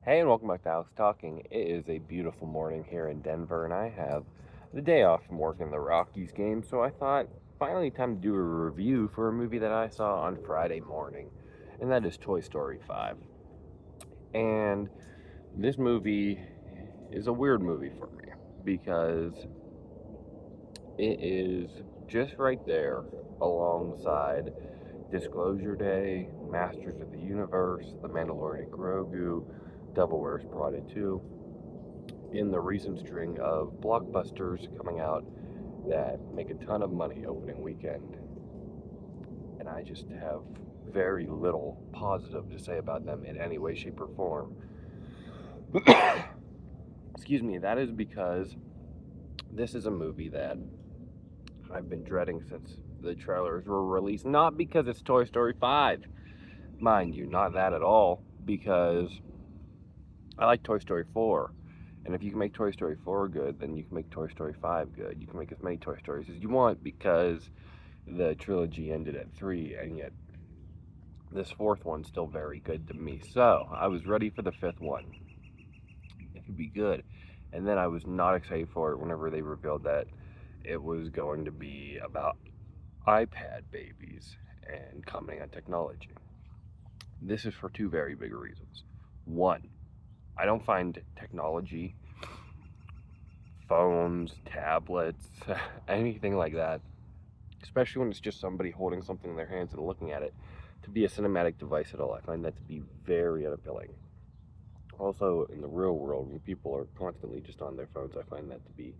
Hey, and welcome back to Alex Talking. It is a beautiful morning here in Denver, and I have the day off from working the Rockies game, so I thought finally time to do a review for a movie that I saw on Friday morning, and that is Toy Story 5. And this movie is a weird movie for me because it is just right there alongside Disclosure Day, Masters of the Universe, The Mandalorian Grogu, Devil Wears Prada 2, in the recent string of blockbusters coming out that make a ton of money opening weekend. And I just have very little positive to say about them in any way, shape, or form. Excuse me, that is because this is a movie that I've been dreading since the trailers were released. Not because it's Toy Story 5, mind you, not that at all, because I like Toy Story 4. And if you can make Toy Story 4 good, then you can make Toy Story 5 good. You can make as many Toy Stories as you want because the trilogy ended at 3, and yet this fourth one's still very good to me. So I was ready for the fifth one. It could be good. And then I was not excited for it whenever they revealed that it was going to be about iPad babies and commenting on technology. This is for two very big reasons. One, I don't find technology, phones, tablets, anything like that, especially when it's just somebody holding something in their hands and looking at it, to be a cinematic device at all. I find that to be very unappealing. Also, in the real world, when people are constantly just on their phones, I find that to be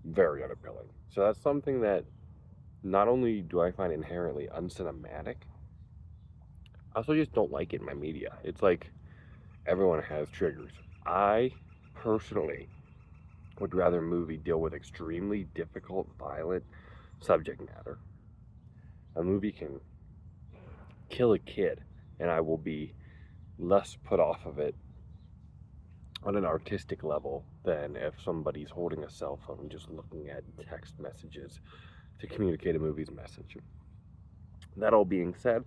very unappealing. So that's something that not only do I find inherently uncinematic, I also just don't like it in my media. It's like everyone has triggers. I personally would rather a movie deal with extremely difficult, violent subject matter. A movie can kill a kid, and I will be less put off of it on an artistic level than if somebody's holding a cell phone and just looking at text messages to communicate a movie's message. That all being said,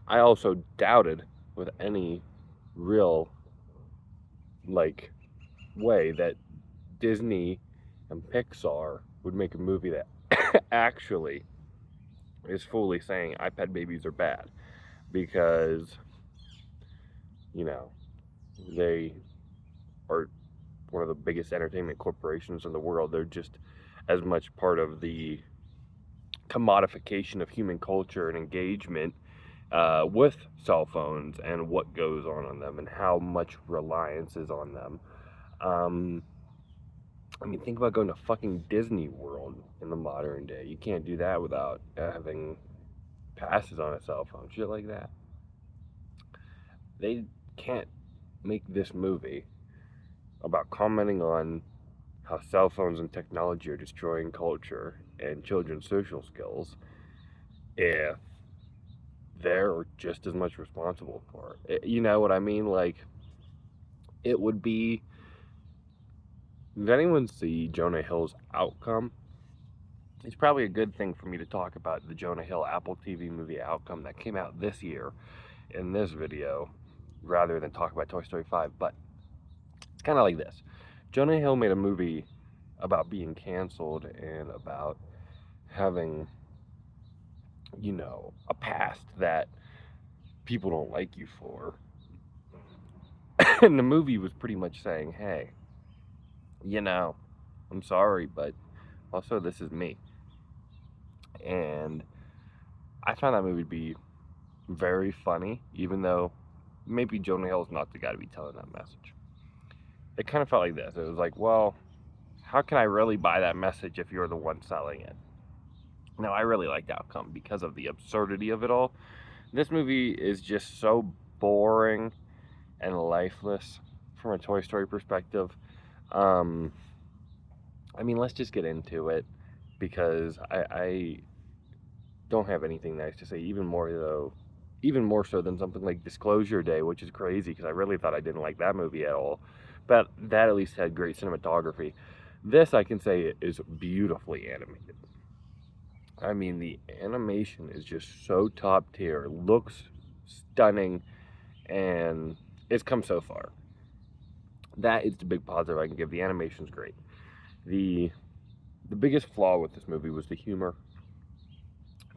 I also doubted with any real like way that Disney and Pixar would make a movie that actually is fully saying iPad babies are bad because, you know, they are one of the biggest entertainment corporations in the world. They're just as much part of the commodification of human culture and engagement with cell phones and what goes on them and how much reliance is on them. Um, I mean, think about going to fucking Disney World in the modern day. You can't do that without having passes on a cell phone, shit like that. They can't make this movie about commenting on how cell phones and technology are destroying culture and children's social skills if they're just as much responsible for it. You know what I mean? Like, it would be. Did anyone see Jonah Hill's Outcome? It's probably a good thing for me to talk about the Jonah Hill Apple TV movie Outcome that came out this year in this video rather than talk about Toy Story 5. But it's kind of like this. Jonah Hill made a movie about being canceled and about having, a past that people don't like you for. And the movie was pretty much saying, hey, I'm sorry, but also this is me. And I found that movie to be very funny, even though maybe Jonah Hill's not the guy to be telling that message. It kind of felt like this. It was like, well, how can I really buy that message if you're the one selling it? Now, I really liked Outcome because of the absurdity of it all. This movie is just so boring and lifeless from a Toy Story perspective. Um, I mean, let's just get into it because I don't have anything nice to say. Even more so than something like Disclosure Day, which is crazy because I really thought I didn't like that movie at all. But that at least had great cinematography. This I can say is beautifully animated. I mean, the animation is just so top tier, looks stunning, and it's come so far. That is the big positive I can give. The animation's great. The biggest flaw with this movie was the humor.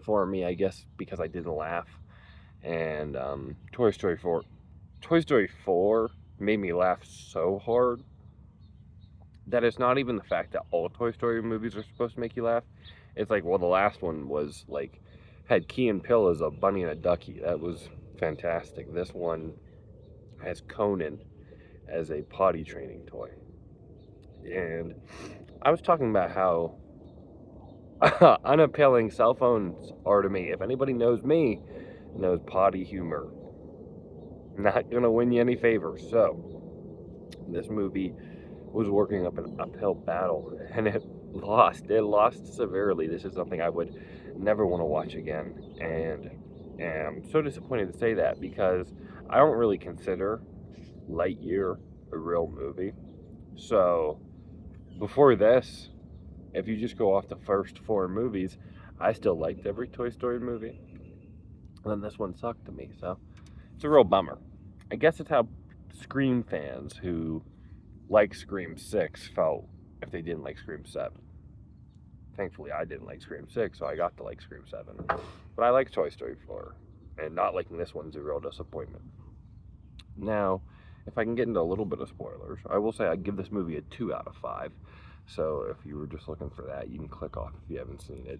For me, I guess because I didn't laugh. And Toy Story 4 made me laugh so hard that it's not even the fact that all Toy Story movies are supposed to make you laugh. It's like, well, the last one was like, had Key and Peele as a bunny and a ducky. That was fantastic. This one has Conan as a potty training toy. And I was talking about how unappealing cell phones are to me. If anybody knows me, knows potty humor. Not gonna win you any favors. So, this movie was working up an uphill battle, and it lost. It lost severely. This is something I would never want to watch again, and am so disappointed to say that because I don't really consider Lightyear a real movie. So, before this, if you just go off the first four movies, I still liked every Toy Story movie. And then this one sucked to me, so it's a real bummer. I guess it's how Scream fans who like Scream 6 felt if they didn't like Scream 7. Thankfully, I didn't like Scream 6, so I got to like Scream 7. But I like Toy Story 4, and not liking this one's a real disappointment. Now, if I can get into a little bit of spoilers, I will say I'd give this movie a 2 out of 5. So if you were just looking for that, you can click off if you haven't seen it.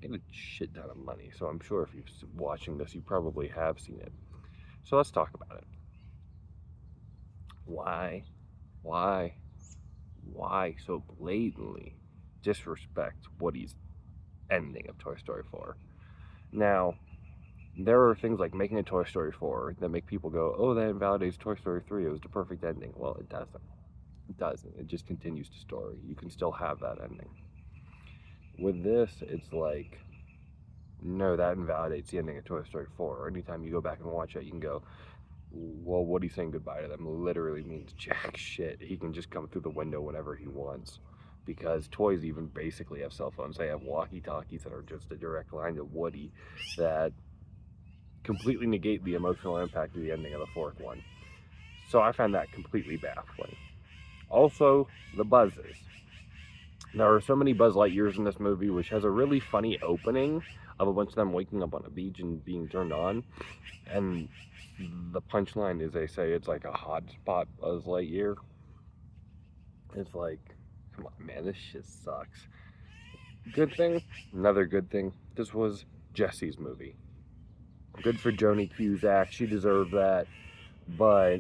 Get a shit ton of money, so I'm sure if you're watching this, you probably have seen it. So let's talk about it. Why so blatantly disrespect Woody's ending of Toy Story 4? Now, there are things like making a Toy Story 4 that make people go, oh, that invalidates Toy Story 3. It was the perfect ending. Well, it doesn't. It doesn't. It just continues the story. You can still have that ending. With this, it's like, no, that invalidates the ending of Toy Story 4. Anytime you go back and watch it, you can go, well, Woody's saying goodbye to them literally means jack shit. He can just come through the window whenever he wants. Because toys even basically have cell phones. They have walkie-talkies that are just a direct line to Woody that completely negate the emotional impact of the ending of the fourth one. So I found that completely baffling. Also, the buzzes. There are so many Buzz Lightyears in this movie, which has a really funny opening of a bunch of them waking up on a beach and being turned on. And the punchline is they say it's like a hotspot Buzz Lightyear. It's like, come on, man, this shit sucks. Good thing, another good thing, this was Jessie's movie. Good for Joni Cusack, she deserved that. But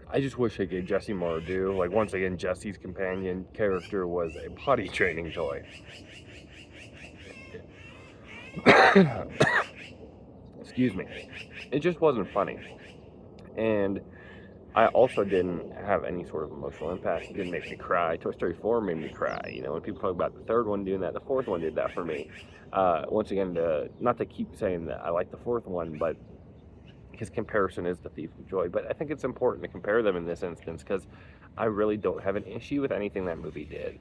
I just wish they gave Jessie more due. Like, once again, Jessie's companion character was a potty training toy. Excuse me. It just wasn't funny. And I also didn't have any sort of emotional impact. It didn't make me cry. Toy Story 4 made me cry. You know, when people talk about the third one doing that, the fourth one did that for me. Once again, not to keep saying that I like the fourth one, but because comparison is the thief of joy. But I think it's important to compare them in this instance because I really don't have an issue with anything that movie did.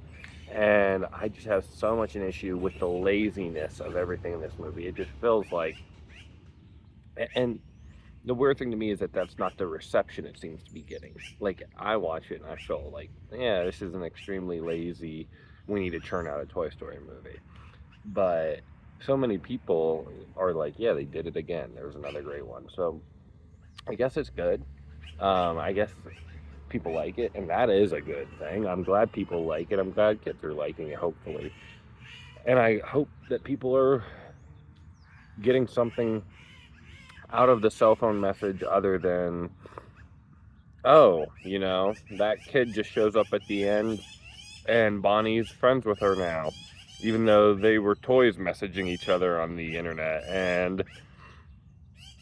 And I just have so much an issue with the laziness of everything in this movie. It just feels like... And the weird thing to me is that that's not the reception it seems to be getting. Like, I watch it and I feel like, yeah, this is an extremely lazy, we need to churn out a Toy Story movie. But so many people are like, yeah, they did it again. There's another great one. So I guess it's good. I guess people like it, and that is a good thing. I'm glad people like it. I'm glad kids are liking it, hopefully. And I hope that people are getting something out of the cell phone message other than, oh, you know, that kid just shows up at the end and Bonnie's friends with her now, even though they were toys messaging each other on the internet. And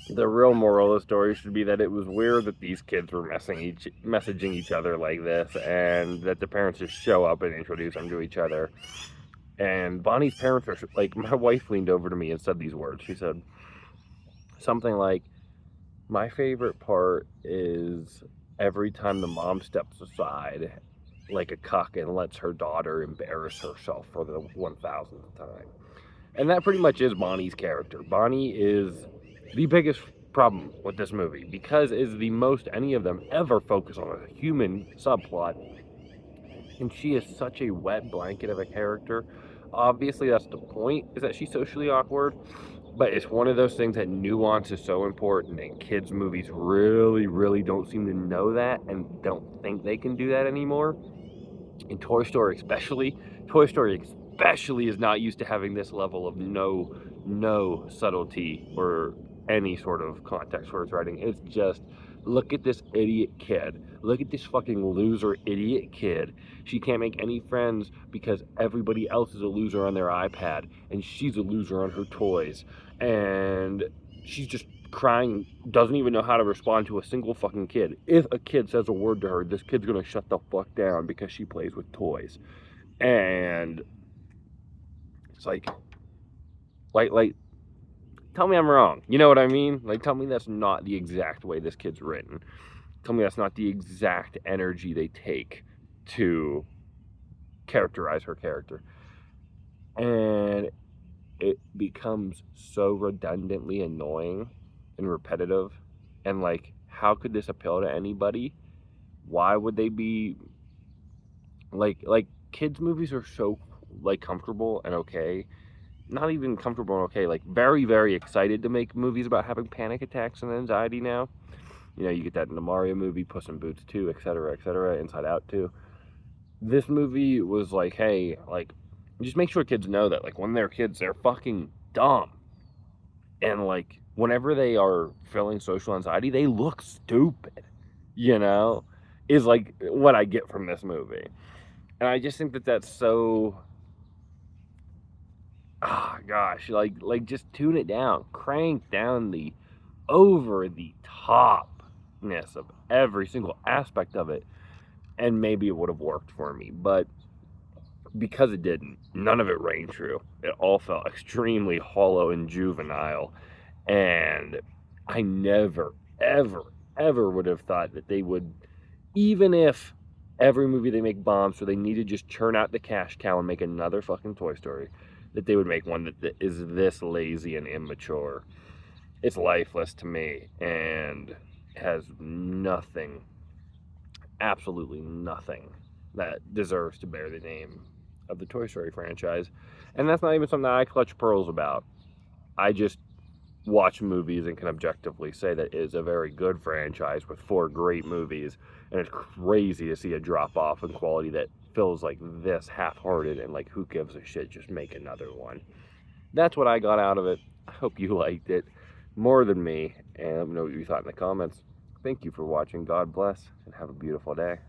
the real moral of the story should be that it was weird that these kids were messaging each other like this, and that the parents just show up and introduce them to each other. And Bonnie's parents are like, my wife leaned over to me and said these words. She said something like, my favorite part is every time the mom steps aside like a cuck and lets her daughter embarrass herself for the 1000th time. And that pretty much is Bonnie's character. Bonnie is the biggest problem with this movie, because it's the most any of them ever focus on a human subplot, and she is such a wet blanket of a character. Obviously, that's the point, is that she's socially awkward, but it's one of those things that nuance is so important, and kids' movies really, really don't seem to know that and don't think they can do that anymore. And Toy Story especially is not used to having this level of no subtlety or any sort of context for its writing. It's just, look at this idiot kid. Look at this fucking loser idiot kid. She can't make any friends because everybody else is a loser on their iPad, and she's a loser on her toys. And she's just crying, doesn't even know how to respond to a single fucking kid. If a kid says a word to her, this kid's gonna shut the fuck down because she plays with toys. And it's like, tell me I'm wrong. You know what I mean? Like, tell me that's not the exact way this kid's written. Tell me that's not the exact energy they take to characterize her character. And it becomes so redundantly annoying and repetitive. And like, how could this appeal to anybody? Why would they be like kids movies are so like comfortable and okay, not even comfortable and okay, like very, very excited to make movies about having panic attacks and anxiety now. You know, you get that in the Mario movie, Puss in Boots 2, etc., Inside Out 2. This movie was like, hey, like, just make sure kids know that, like, when they're kids, they're fucking dumb. And, like, whenever they are feeling social anxiety, they look stupid, you know, is, like, what I get from this movie. And I just think that that's so, gosh, like, just tune it down. Crank down the over the topness of every single aspect of it, and maybe it would have worked for me. But because it didn't, none of it rang true. It all felt extremely hollow and juvenile, and I never, ever, ever would have thought that they would, even if every movie they make bombs, so they need to just churn out the cash cow and make another fucking Toy Story, that they would make one that is this lazy and immature. It's lifeless to me, and has nothing, absolutely nothing, that deserves to bear the name of the Toy Story franchise. And that's not even something that I clutch pearls about. I just watch movies and can objectively say that it is a very good franchise with 4 great movies, and it's crazy to see a drop off in quality that feels like this half-hearted and like, who gives a shit, just make another one. That's what I got out of it. I hope you liked it more than me, and let me know what you thought in the comments. Thank you for watching. God bless, and have a beautiful day.